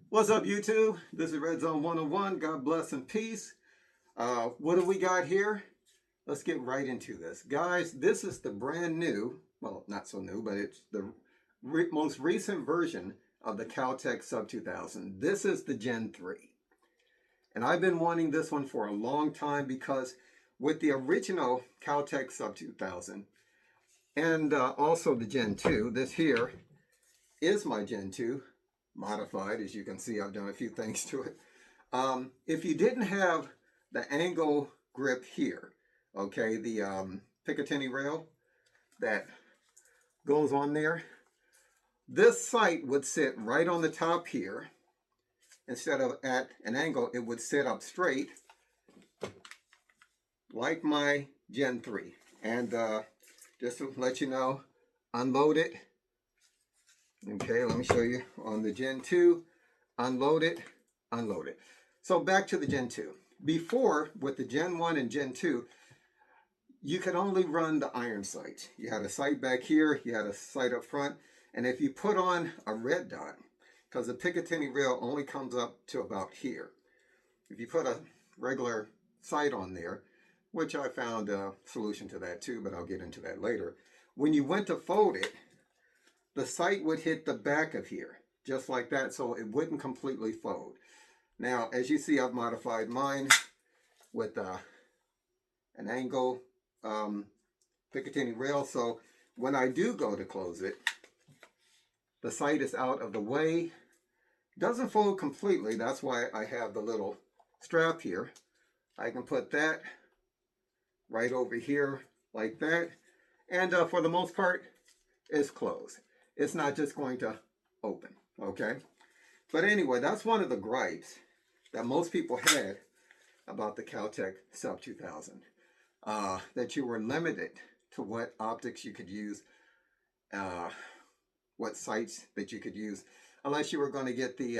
What's up, YouTube? This is Red Zone 101. God bless and peace. What do we got here? Let's get right into this. Guys, this is the brand new, well, not so new, but it's the most recent version of the Keltec sub2000. This is the Gen 3. And I've been wanting this one for a long time because with the original Keltec sub2000 and also the Gen 2, this here is my Gen 2. Modified. As you can see, I've done a few things to it. If you didn't have the angle grip here, okay, the Picatinny rail that goes on there, this sight would sit right on the top here. Instead of at an angle, it would sit up straight like my Gen 3. And just to let you know, unload it. Okay, let me show you on the Gen 2, unload it. So back to the Gen 2. Before, with the Gen 1 and Gen 2, you could only run the iron sights. You had a sight back here, you had a sight up front, and if you put on a red dot, because the Picatinny rail only comes up to about here. If you put a regular sight on there, which I found a solution to that too, but I'll get into that later. When you went to fold it, the sight would hit the back of here, just like that, so it wouldn't completely fold. Now, as you see, I've modified mine with an angle Picatinny rail, so when I do go to close it, the sight is out of the way. Doesn't fold completely, that's why I have the little strap here. I can put that right over here like that, and for the most part, it's closed. It's not just going to open, okay? But anyway, that's one of the gripes that most people had about the Keltec sub2000. That you were limited to what optics you could use, what sights that you could use, unless you were going to get the,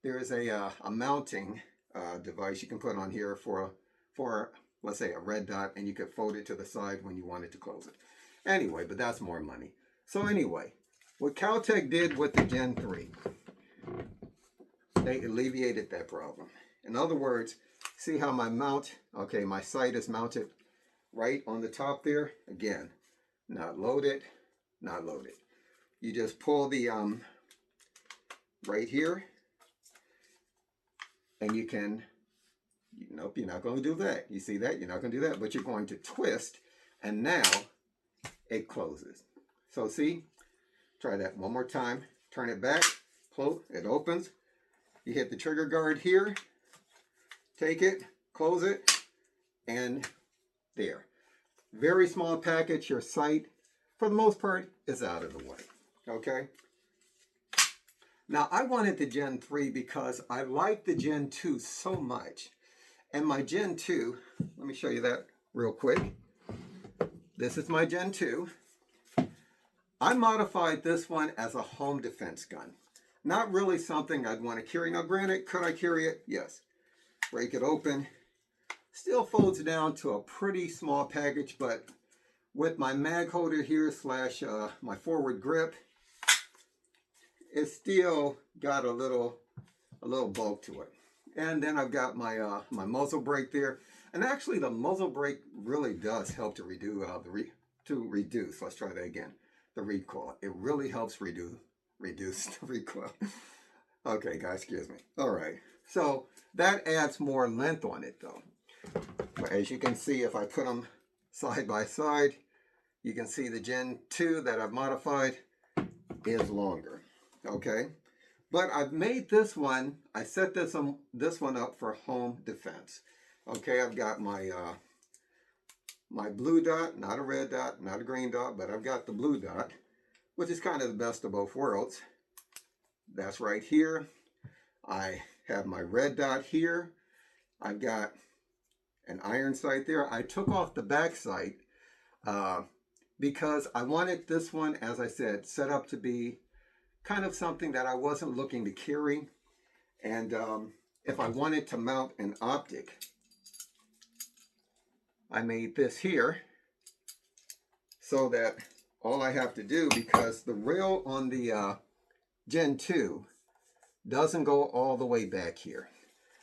there is a mounting device you can put on here for, let's say, a red dot, and you could fold it to the side when you wanted to close it. Anyway, but that's more money. So anyway, what Keltec did with the Gen 3, they alleviated that problem. In other words, see how my mount, okay, my sight is mounted right on the top there. Again, not loaded, not loaded. You just pull the, right here, and you can, nope, you're not going to do that. You see that? You're not going to do that, but you're going to twist, and now it closes. So see, try that one more time. Turn it back, close, it opens. You hit the trigger guard here, take it, close it, and there. Very small package. Your sight, for the most part, is out of the way. Okay? Now, I wanted the Gen 3 because I like the Gen 2 so much. And my Gen 2, let me show you that real quick. This is my Gen 2. I modified this one as a home defense gun. Not really something I'd want to carry. Now granted, could I carry it? Yes. Break it open. Still folds down to a pretty small package, but with my mag holder here slash my forward grip, it's still got a little bulk to it. And then I've got my my muzzle brake there. And actually the muzzle brake really does help to reduce, let's try that again, the recoil. It really helps reduce the recoil. Okay, guys, excuse me. All right, so that adds more length on it though. But as you can see, if I put them side by side, you can see the Gen 2 that I've modified is longer. Okay, but I've made this one, I set this one up for home defense. Okay, I've got my my blue dot, not a red dot, not a green dot, but I've got the blue dot, which is kind of the best of both worlds. That's right here. I have my red dot here. I've got an iron sight there. I took off the back sight because I wanted this one, as I said, set up to be kind of something that I wasn't looking to carry. And if I wanted to mount an optic, I made this here so that all I have to do, because the rail on the Gen 2 doesn't go all the way back here.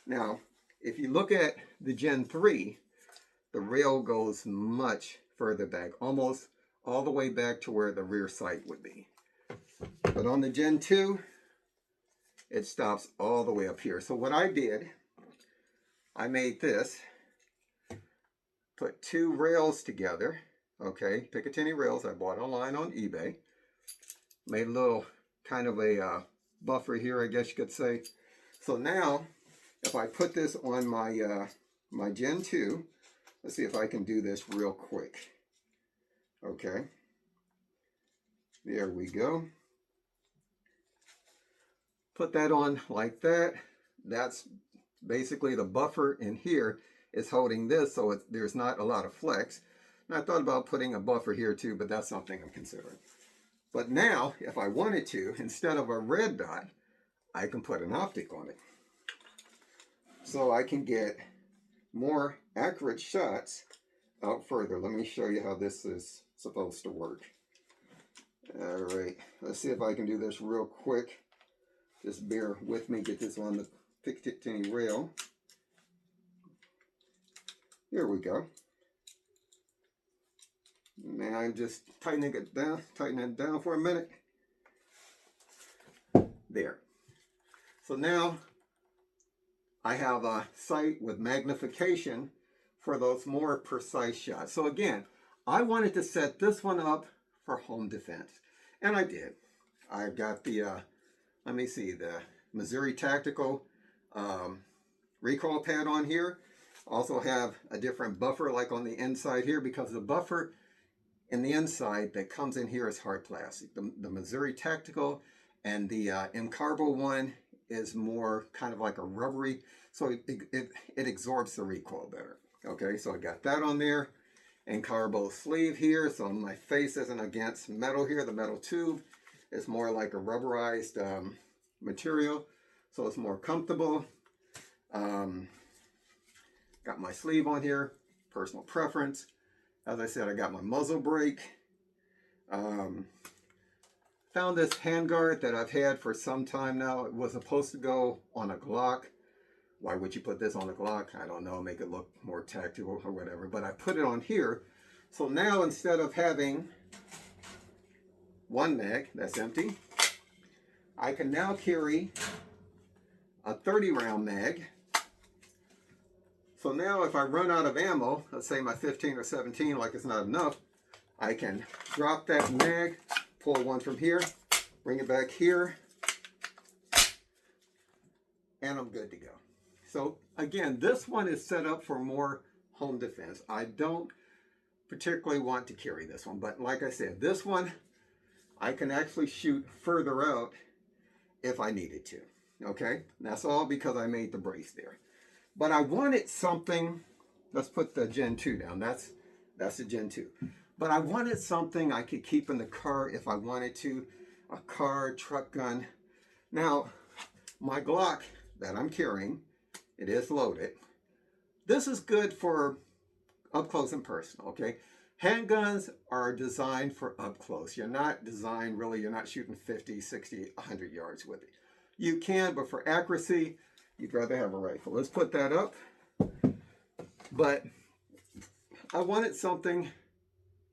Now, if you look at the Gen 3, the rail goes much further back, almost all the way back to where the rear sight would be. But on the Gen 2, it stops all the way up here. So what I did, I made this, put two rails together, okay, Picatinny rails I bought online on eBay. Made a little kind of a buffer here, I guess you could say. So now, if I put this on my my Gen 2, let's see if I can do this real quick. Okay, there we go. Put that on like that. That's basically the buffer in here is holding this, so there's not a lot of flex. And I thought about putting a buffer here too, but that's something I'm considering. But now, if I wanted to, instead of a red dot, I can put an optic on it. So I can get more accurate shots out further. Let me show you how this is supposed to work. All right, let's see if I can do this real quick. Just bear with me, get this on the Picatinny rail. Here we go. Now I'm just tightening it down for a minute. There. So now I have a sight with magnification for those more precise shots. So again, I wanted to set this one up for home defense. And I did. I've got the, let me see, the Missouri Tactical recoil pad on here. Also have a different buffer like on the inside here, because the buffer in the inside that comes in here is hard plastic. The Missouri Tactical and the M-Carbo one is more kind of like a rubbery, so it absorbs the recoil better. Okay, so I got that on there. M-Carbo sleeve here, so my face isn't against metal here. The metal tube is more like a rubberized material, so it's more comfortable. Got my sleeve on here, personal preference. As I said, I got my muzzle brake. Found this handguard that I've had for some time now. It was supposed to go on a Glock. Why would you put this on a Glock? I don't know, make it look more tactical or whatever. But I put it on here. So now instead of having one mag that's empty, I can now carry a 30-round mag. So now if I run out of ammo, let's say my 15 or 17, like it's not enough, I can drop that mag, pull one from here, bring it back here, and I'm good to go. So again, this one is set up for more home defense. I don't particularly want to carry this one, but like I said, this one I can actually shoot further out if I needed to. Okay, and that's all because I made the brace there. But I wanted something, let's put the Gen 2 down, that's the Gen 2. But I wanted something I could keep in the car if I wanted to, a car, truck gun. Now, my Glock that I'm carrying, it is loaded. This is good for up close and personal, okay? Handguns are designed for up close. You're not designed really, you're not shooting 50, 60, 100 yards with it. You can, but for accuracy, you'd rather have a rifle. Let's put that up. But I wanted something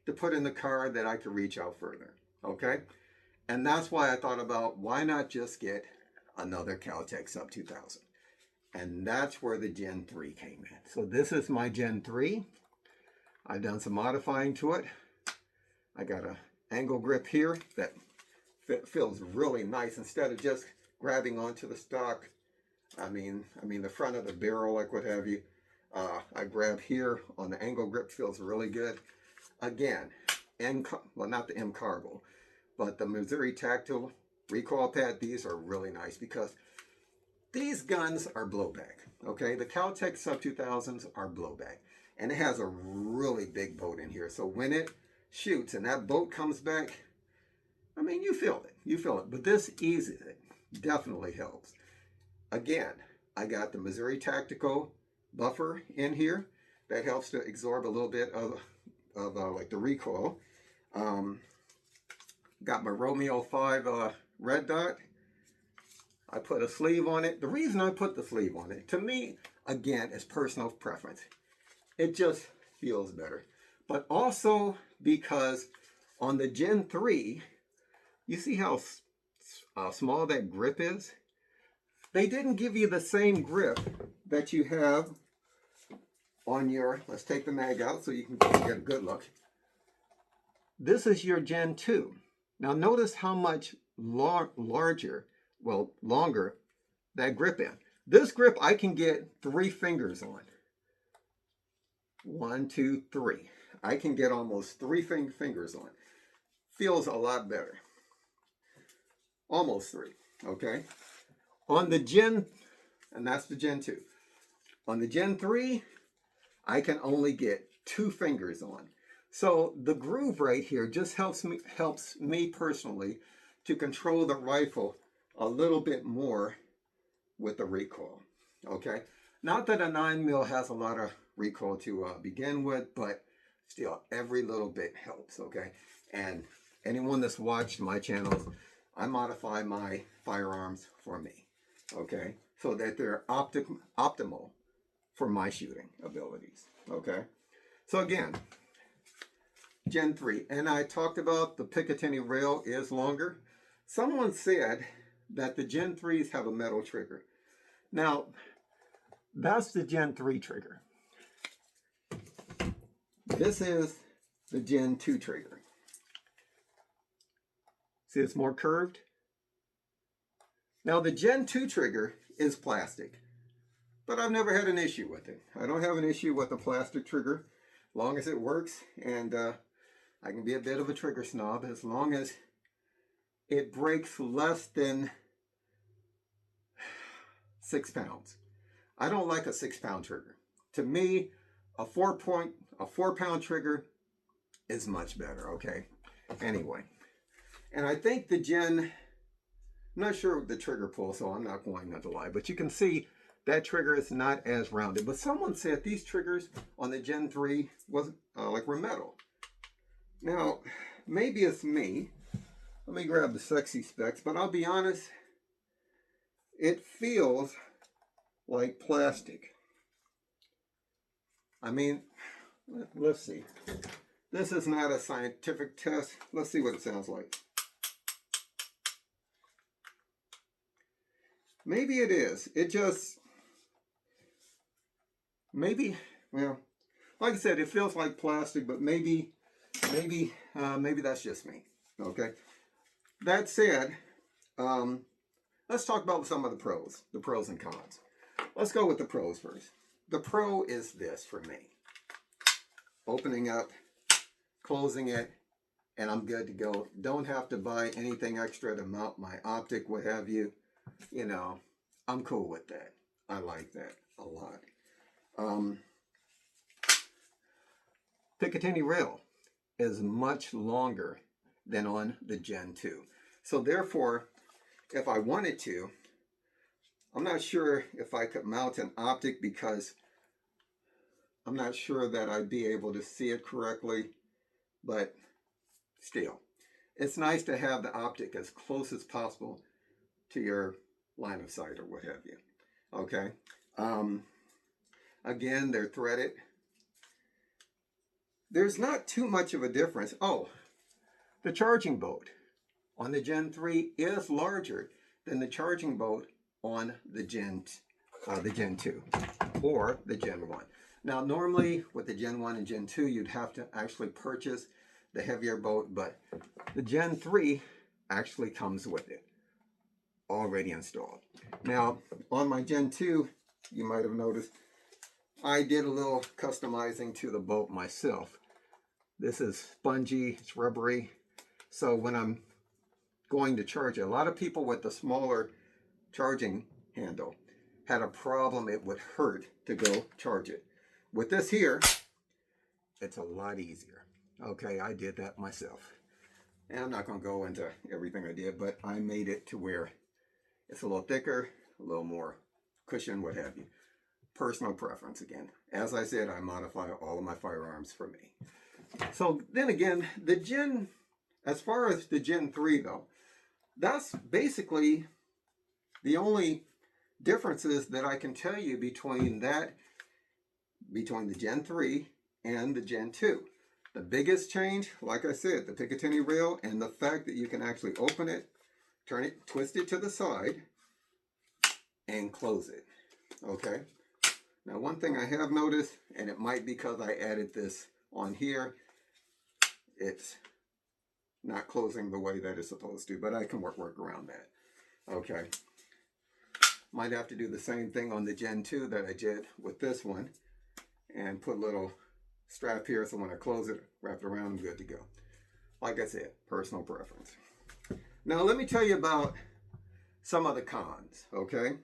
to put in the car that I could reach out further, okay? And that's why I thought about why not just get another Keltec sub-2000. And that's where the Gen 3 came in. So this is my Gen 3. I've done some modifying to it. I got an angle grip here that feels really nice. Instead of just grabbing onto the stock, I mean the front of the barrel, like what have you, I grab here on the angle grip, feels really good. Again, well, not the M-Carbo, but the Missouri Tactical recoil pad, these are really nice because these guns are blowback, okay? The Keltec sub-2000s are blowback, and it has a really big boat in here. So when it shoots and that boat comes back, I mean, you feel it, but this eases it, definitely helps. Again, I got the Missouri Tactical buffer in here that helps to absorb a little bit of like the recoil. Got my Romeo 5 red dot. I put a sleeve on it. The reason I put the sleeve on it, to me, again, is personal preference. It just feels better. But also because on the Gen 3, you see how small that grip is? They didn't give you the same grip that you have on your, let's take the mag out so you can get a good look. This is your Gen 2. Now notice how much longer that grip in. This grip I can get 3 fingers on. 1, 2, 3. I can get almost 3 fingers on. Feels a lot better. Almost 3, okay? On the Gen, and that's the Gen 2. On the Gen 3, I can only get 2 fingers on. So the groove right here just helps me personally to control the rifle a little bit more with the recoil, okay? Not that a 9mm has a lot of recoil to begin with, but still, every little bit helps, okay? And anyone that's watched my channels, I modify my firearms for me, okay? So that they're optimal for my shooting abilities, okay? So again, Gen 3, and I talked about the Picatinny rail is longer. Someone said that the Gen 3s have a metal trigger. Now, that's the Gen 3 trigger. This is the Gen 2 trigger. See, it's more curved. Now, the Gen 2 trigger is plastic, but I've never had an issue with it. I don't have an issue with the plastic trigger, as long as it works, and I can be a bit of a trigger snob as long as it breaks less than 6 pounds. I don't like a 6-pound trigger. To me, a 4-pound trigger is much better, okay? Anyway, and I think the Gen, I'm not sure of the trigger pull, so I'm not going to lie, but you can see that trigger is not as rounded. But someone said these triggers on the Gen 3 was were metal. Now, maybe it's me. Let me grab the sexy specs, but I'll be honest, it feels like plastic. I mean, let's see. This is not a scientific test. Let's see what it sounds like. Maybe it is. It just, maybe, well, like I said, it feels like plastic, but maybe that's just me. Okay. That said, let's talk about some of the pros and cons. Let's go with the pros first. The pro is this for me. Opening up, closing it, and I'm good to go. Don't have to buy anything extra to mount my optic, what have you. You know, I'm cool with that. I like that a lot. Picatinny rail is much longer than on the Gen 2. So therefore, if I wanted to, I'm not sure if I could mount an optic because I'm not sure that I'd be able to see it correctly, but still, it's nice to have the optic as close as possible to your line of sight or what have you. Okay. Again, they're threaded. There's not too much of a difference. Oh, the charging boat on the Gen 3 is larger than the charging boat on the Gen 2 or the Gen 1. Now, normally with the Gen 1 and Gen 2, you'd have to actually purchase the heavier boat, but the Gen 3 actually comes with it already installed. Now, on my Gen 2, you might have noticed, I did a little customizing to the boat myself. This is spongy, it's rubbery. So when I'm going to charge it, a lot of people with the smaller charging handle had a problem. It would hurt to go charge it. With this here, it's a lot easier. Okay, I did that myself. And I'm not going to go into everything I did, but I made it to where it's a little thicker, a little more cushion, what have you. Personal preference again. As I said, I modify all of my firearms for me. So then again, the Gen, as far as the Gen 3 though, that's basically The only differences that I can tell you between the Gen 3 and the Gen 2. The biggest change, like I said, the Picatinny rail and the fact that you can actually open it, turn it, twist it to the side, and close it. Okay. Now, one thing I have noticed, and it might be because I added this on here, it's not closing the way that it's supposed to, but I can work around that. Okay. Might have to do the same thing on the Gen 2 that I did with this one, and put a little strap here so when I close it, wrap it around, I'm good to go. Like I said, personal preference. Now let me tell you about some of the cons, okay?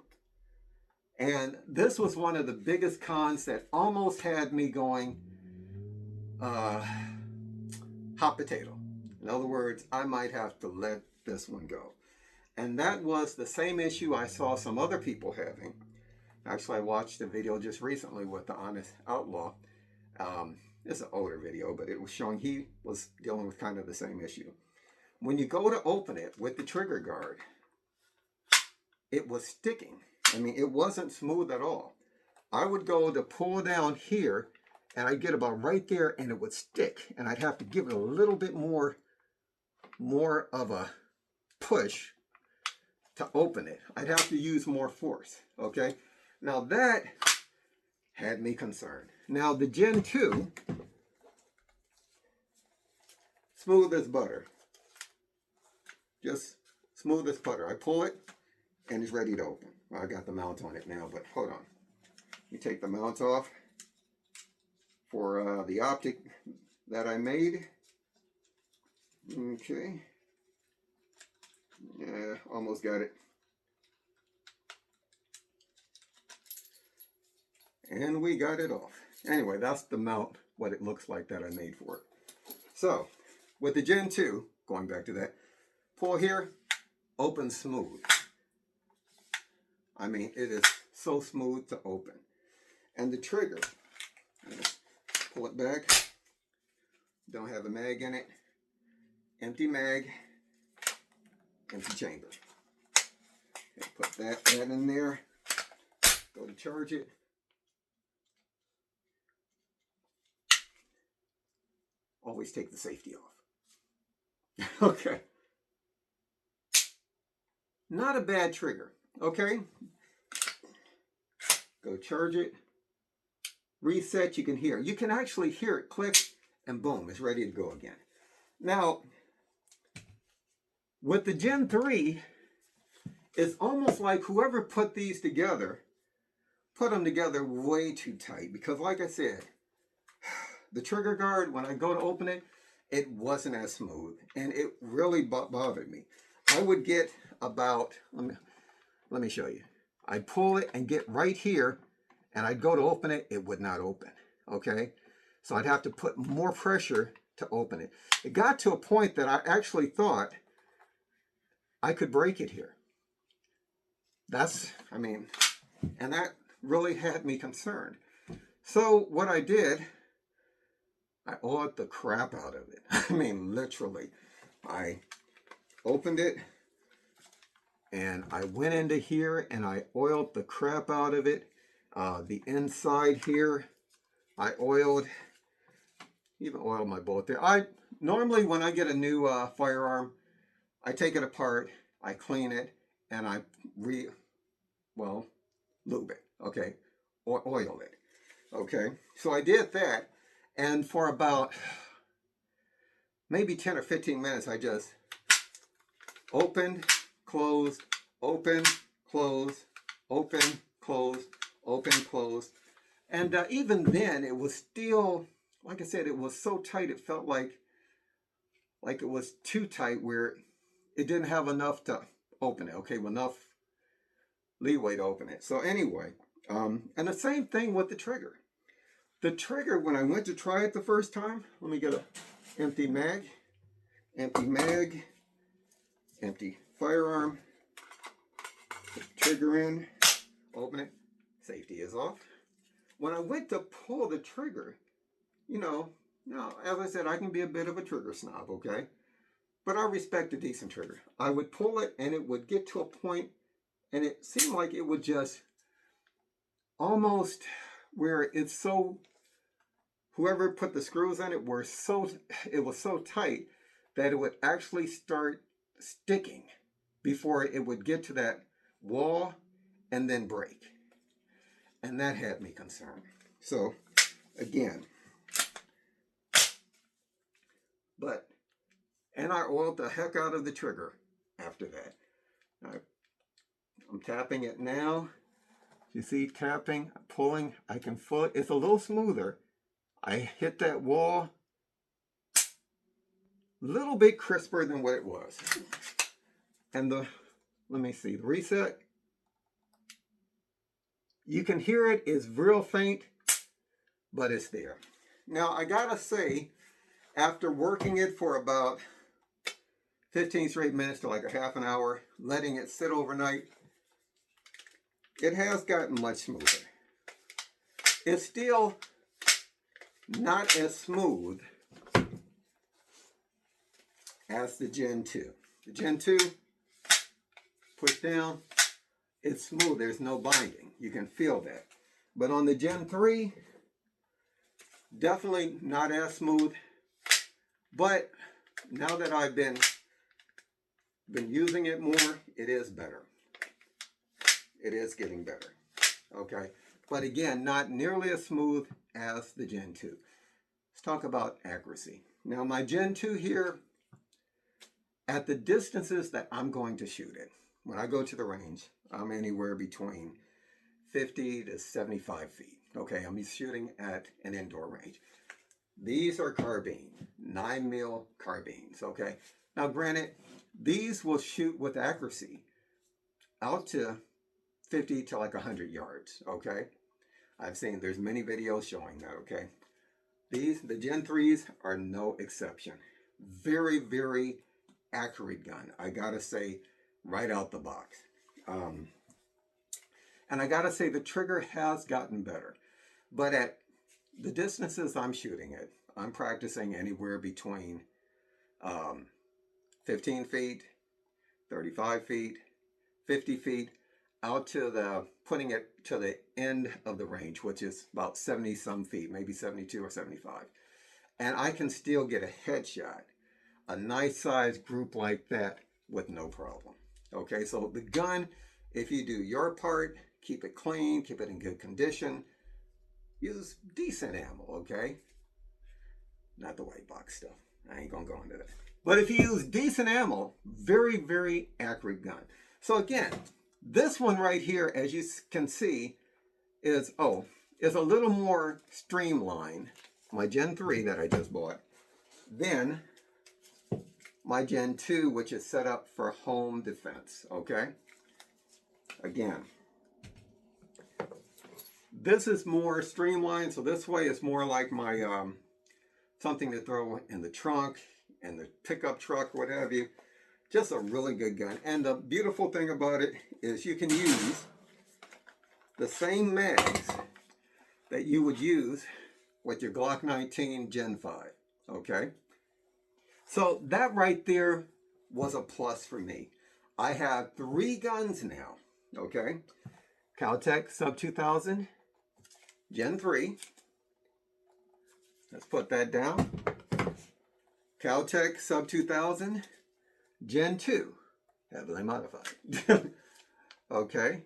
And this was one of the biggest cons that almost had me going hot potato. In other words, I might have to let this one go. And that was the same issue I saw some other people having. Actually, I watched a video just recently with the Honest Outlaw. It's an older video, but it was showing he was dealing with kind of the same issue. When you go to open it with the trigger guard, it was sticking. I mean, it wasn't smooth at all. I would go to pull down here, and I'd get about right there, and it would stick. And I'd have to give it a little bit more of a push to open it. I'd have to use more force, okay? Now that had me concerned. Now the Gen 2, smooth as butter. Just smooth as butter. I pull it and it's ready to open. Well, I got the mount on it now, but hold on. You take the mount off for the optic that I made. Okay. Yeah, almost got it. And we got it off. Anyway, that's the mount, what it looks like that I made for it. So, with the Gen 2, going back to that, pull here, open smooth. I mean, it is so smooth to open. And the trigger, pull it back, don't have a mag in it, empty mag, empty chamber. Okay, put that in there, go to charge it. Always take the safety off. Okay. Not a bad trigger, okay? Go charge it. Reset, you can hear. You can actually hear it click, and boom, it's ready to go again. Now, with the Gen 3, it's almost like whoever put these together, put them together way too tight. Because like I said, the trigger guard, when I go to open it, it wasn't as smooth. And it really bothered me. I would get about, let me show you. I'd pull it and get right here, and I'd go to open it, it would not open, okay? So I'd have to put more pressure to open it. It got to a point that I actually thought I could break it here. And that really had me concerned. So what I did, I oiled the crap out of it. I mean, literally. I opened it, and I went into here, and I oiled the crap out of it. The inside here, I even oiled my bolt there. Normally, when I get a new firearm, I take it apart, I clean it, and I lube it, okay, or oil it, okay. So I did that, and for about maybe 10 or 15 minutes, I just opened, closed, open, close, open, close, open, close. And even then, it was still, like I said, it was so tight, it felt like it was too tight where it didn't have enough to open it, okay, enough leeway to open it. So anyway, and the same thing with the trigger. The trigger, when I went to try it the first time, let me get an empty mag, empty firearm, put the trigger in, open it, safety is off. When I went to pull the trigger, as I said, I can be a bit of a trigger snob, okay? But I respect a decent trigger. I would pull it, and it would get to a point, and it seemed like it would just almost where it's so, whoever put the screws in it were so, it was so tight that it would actually start sticking before it would get to that wall and then break. And that had me concerned. So again, and I oiled the heck out of the trigger after that. I'm tapping it now. You see, tapping, pulling, I can feel it. It's a little smoother. I hit that wall a little bit crisper than what it was. And let me see, the reset, you can hear it is real faint, but it's there. Now, I gotta say, after working it for about 15 straight minutes to like a half an hour, letting it sit overnight, it has gotten much smoother. It's still not as smooth as the Gen 2. The Gen 2, push down, it's smooth. There's no binding. You can feel that. But on the Gen 3, definitely not as smooth. But now that I've been using it more, it is better. It is getting better. Okay. But again, not nearly as smooth as the Gen 2. Let's talk about accuracy. Now my Gen 2 here, at the distances that I'm going to shoot it, when I go to the range, I'm anywhere between 50 to 75 feet. Okay, I'm shooting at an indoor range. These are carbine, 9mm carbines, okay? Now granted, these will shoot with accuracy out to 50 to like 100 yards, okay? I've seen, there's many videos showing that, okay? The Gen 3s are no exception. Very, very accurate gun, I gotta say, right out the box. And I gotta say, the trigger has gotten better. But at the distances I'm shooting at, I'm practicing anywhere between 15 feet, 35 feet, 50 feet, out to putting it to the end of the range, which is about 70 some feet, maybe 72 or 75. And I can still get a headshot, a nice sized group like that with no problem. Okay, so the gun, if you do your part, keep it clean, keep it in good condition, use decent ammo, okay? Not the white box stuff. I ain't gonna go into that. But if you use decent ammo, very, very accurate gun. So again, this one right here, as you can see, is a little more streamlined, my Gen 3 that I just bought, than my Gen 2, which is set up for home defense, okay? Again, this is more streamlined, so this way it's more like my something to throw in the trunk, in the pickup truck, what have you. Just a really good gun. And the beautiful thing about it is you can use the same mags that you would use with your Glock 19 Gen 5, okay? So that right there was a plus for me. I have 3 guns now, okay? Keltec sub2000, Gen 3. Let's put that down. Keltec sub2000, Gen 2, heavily modified. Okay.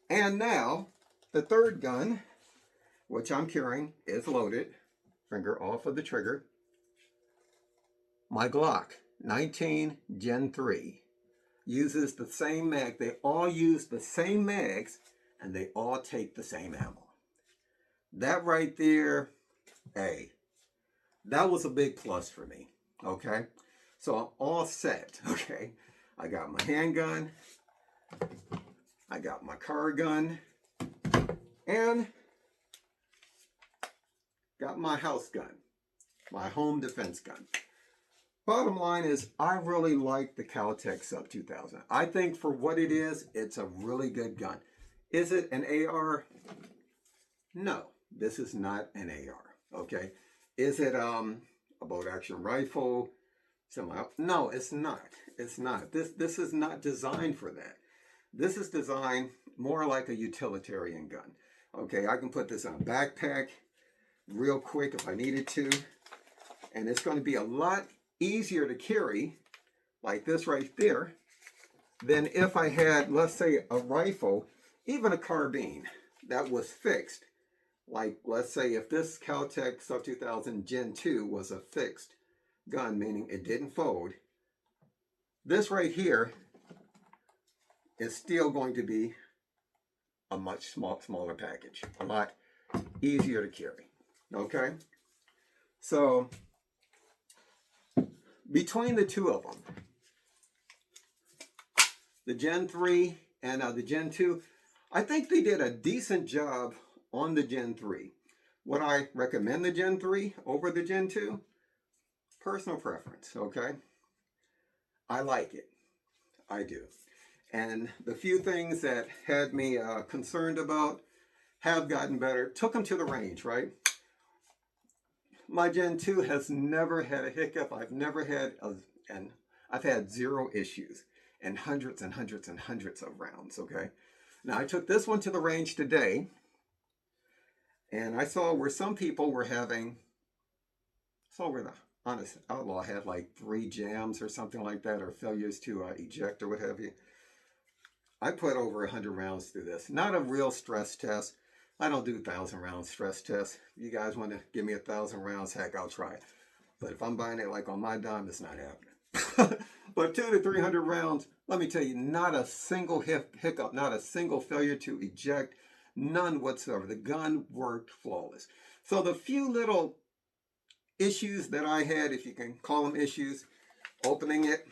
And now, the third gun, which I'm carrying, is loaded. Finger off of the trigger. My Glock 19 Gen 3 uses the same mag. They all use the same mags, and they all take the same ammo. That right there, hey, that was a big plus for me, okay? So I'm all set, okay? I got my handgun, I got my car gun, and got my house gun, my home defense gun. Bottom line is, I really like the Keltec sub2000. I think for what it is, it's a really good gun. Is it an AR? No, this is not an AR, okay? Is it a bolt action rifle? No, it's not. It's not. This is not designed for that. This is designed more like a utilitarian gun. Okay, I can put this in a backpack real quick if I needed to. And it's going to be a lot easier to carry, like this right there, than if I had, let's say, a rifle, even a carbine that was fixed. Like, let's say if this Keltec sub2000 Gen 2 was a fixed gun, meaning it didn't fold, this right here is still going to be a much smaller package, a lot easier to carry. Okay, so between the two of them, the Gen 3 and the Gen 2, I think they did a decent job on the Gen 3. Would I recommend the Gen 3 over the Gen 2? Personal preference, okay? I like it. I do. And the few things that had me concerned about have gotten better. Took them to the range, right? My Gen 2 has never had a hiccup. I've never had, and I've had 0 issues and hundreds and hundreds and hundreds of rounds, okay? Now, I took this one to the range today, and I saw where some people were having, saw where the Honest Outlaw had like 3 jams or something like that, or failures to eject or what have you. I put over 100 rounds through this. Not a real stress test. I don't do 1,000 round stress tests. If you guys want to give me 1,000 rounds, heck, I'll try it. But if I'm buying it like on my dime, it's not happening. But 200 to 300 rounds, let me tell you, not a single hiccup, not a single failure to eject, none whatsoever. The gun worked flawless. So the few little issues that I had, if you can call them issues, opening it,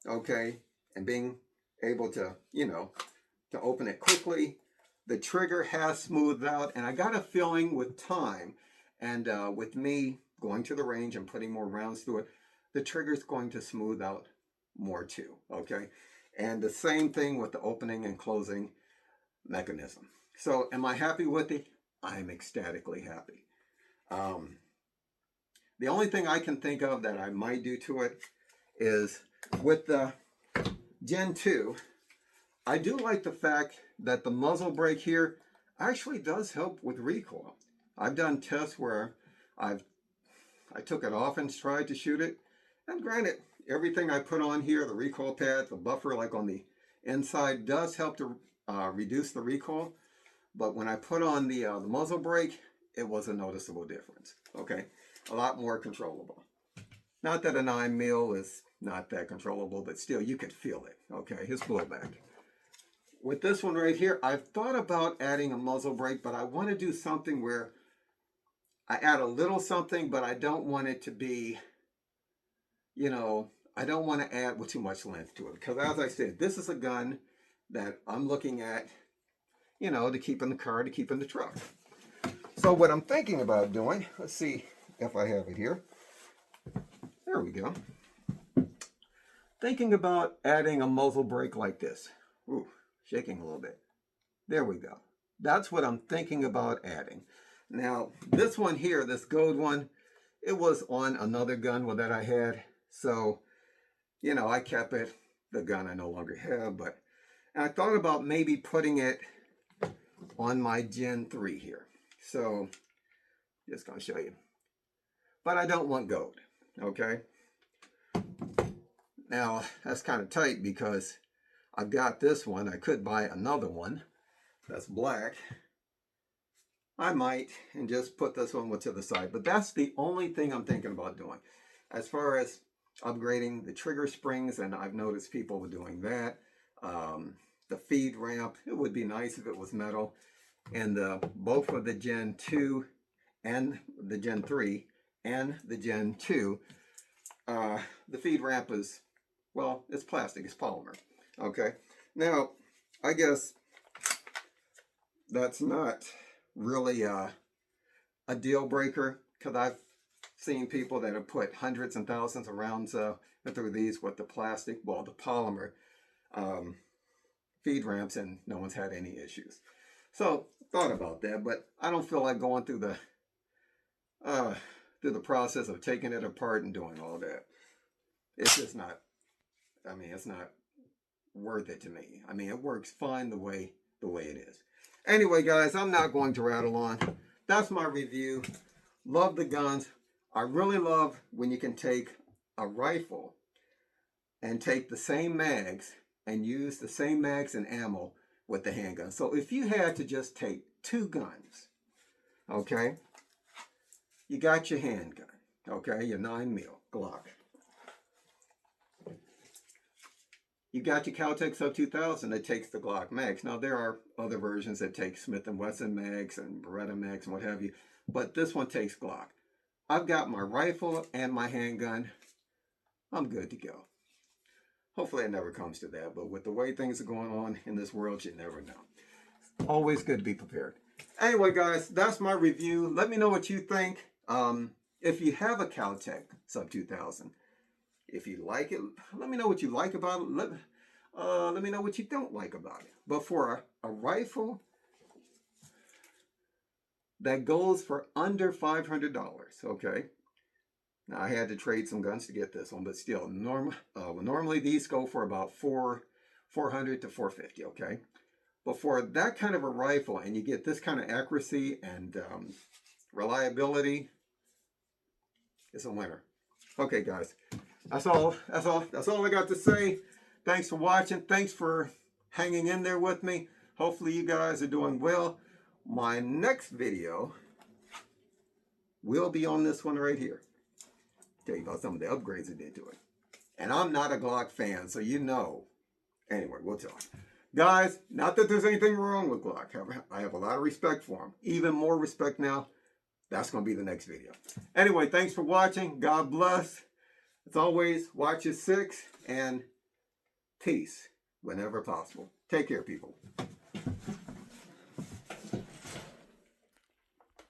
okay, and being able to, to open it quickly. The trigger has smoothed out, and I got a feeling with time and with me going to the range and putting more rounds through it, the trigger's going to smooth out more too, okay? And the same thing with the opening and closing mechanism. So am I happy with it? I'm ecstatically happy. The only thing I can think of that I might do to it is with the Gen 2, I do like the fact that the muzzle brake here actually does help with recoil. I've done tests where I took it off and tried to shoot it. And granted, everything I put on here, the recoil pad, the buffer like on the inside, does help to reduce the recoil. But when I put on the muzzle brake, it was a noticeable difference. Okay, a lot more controllable. Not that a 9mm is not that controllable, but still you could feel it. Okay, his blowback. With this one right here, I've thought about adding a muzzle brake, but I want to do something where I add a little something, but I don't want it to be, I don't want to add with too much length to it. Because as I said, this is a gun that I'm looking at, to keep in the car, to keep in the truck. So what I'm thinking about doing, let's see if I have it here. There we go. Thinking about adding a muzzle brake like this. Ooh, shaking a little bit. There we go. That's what I'm thinking about adding. Now, this one here, this gold one, it was on another gun that I had. So, I kept it, the gun I no longer have, but I thought about maybe putting it on my Gen 3 here. So, just going to show you. But I don't want gold, okay? Now, that's kind of tight because I've got this one. I could buy another one that's black. I might, and just put this one to the side. But that's the only thing I'm thinking about doing. As far as upgrading the trigger springs, and I've noticed people were doing that. The feed ramp, it would be nice if it was metal. And both of the Gen 2 and the Gen 3 and the Gen 2, the feed ramp is, well, it's plastic, it's polymer. Okay, now, I guess that's not really a deal breaker, because I've seen people that have put hundreds and thousands of rounds through these with the plastic, well, the polymer feed ramps, and no one's had any issues. So, thought about that, but I don't feel like going through the process of taking it apart and doing all that. It's just not, it's not worth it to me. I mean, it works fine the way it is. Anyway, guys, I'm not going to rattle on. That's my review. Love the guns. I really love when you can take a rifle and take the same mags and use the same mags and ammo with the handgun. So if you had to just take two guns, okay, you got your handgun, okay, your 9mm Glock. You got your Keltec sub2000 that takes the Glock mags. Now there are other versions that take Smith & Wesson mags and Beretta mags and what have you, but this one takes Glock. I've got my rifle and my handgun. I'm good to go. Hopefully it never comes to that, but with the way things are going on in this world, you never know. Always good to be prepared. Anyway, guys, that's my review. Let me know what you think. If you have a Keltec sub2000, if you like it, let me know what you like about it. Let me know what you don't like about it. But for a rifle that goes for under $500, okay? Now, I had to trade some guns to get this one, but still, normally these go for about $400 to $450, okay? But for that kind of a rifle, and you get this kind of accuracy and reliability, it's a winner. Okay, guys, that's all I got to say. Thanks for watching. Thanks for hanging in there with me. Hopefully, you guys are doing well. My next video will be on this one right here. Tell you about some of the upgrades I did to it. And I'm not a Glock fan, so you know. Anyway, we'll talk. Guys, not that there's anything wrong with Glock. I have a lot of respect for them. Even more respect now. That's going to be the next video. Anyway, thanks for watching. God bless. As always, watch your six and peace whenever possible. Take care, people.